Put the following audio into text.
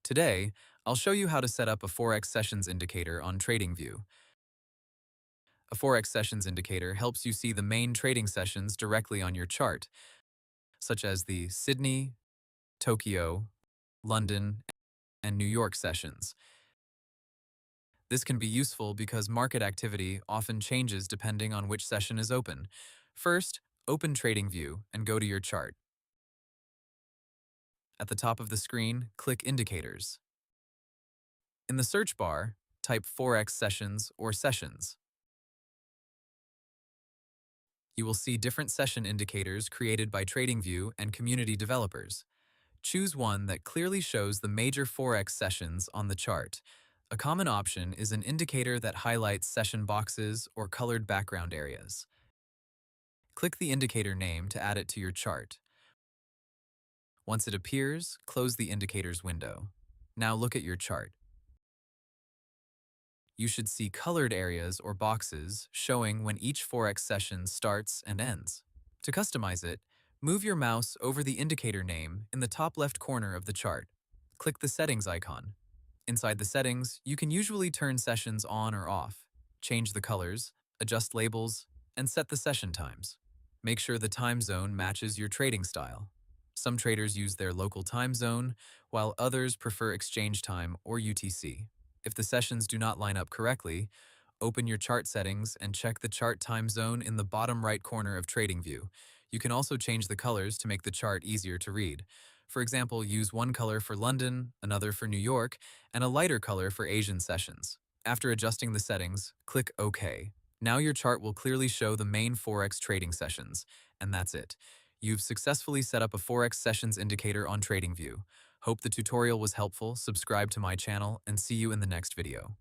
Today, I'll show you how to set up a Forex Sessions Indicator on TradingView. A Forex Sessions Indicator helps you see the main trading sessions directly on your chart, such as the Sydney, Tokyo, London, and New York sessions. This can be useful because market activity often changes depending on which session is open. First, open TradingView and go to your chart. At the top of the screen, click Indicators. In the search bar, type Forex Sessions or Sessions. You will see different session indicators created by TradingView and community developers. Choose one that clearly shows the major Forex sessions on the chart. A common option is an indicator that highlights session boxes or colored background areas. Click the indicator name to add it to your chart. Once it appears, close the indicator's window. Now look at your chart. You should see colored areas or boxes showing when each Forex session starts and ends. To customize it, move your mouse over the indicator name in the top left corner of the chart. Click the settings icon. Inside the settings, you can usually turn sessions on or off, change the colors, adjust labels, and set the session times. Make sure the time zone matches your trading style. Some traders use their local time zone, while others prefer exchange time or UTC. If the sessions do not line up correctly, open your chart settings and check the chart time zone in the bottom right corner of TradingView. You can also change the colors to make the chart easier to read. For example, use one color for London, another for New York, and a lighter color for Asian sessions. After adjusting the settings, click OK. Now your chart will clearly show the main Forex trading sessions, and that's it. You've successfully set up a Forex Sessions Indicator on TradingView. Hope the tutorial was helpful, subscribe to my channel, and see you in the next video.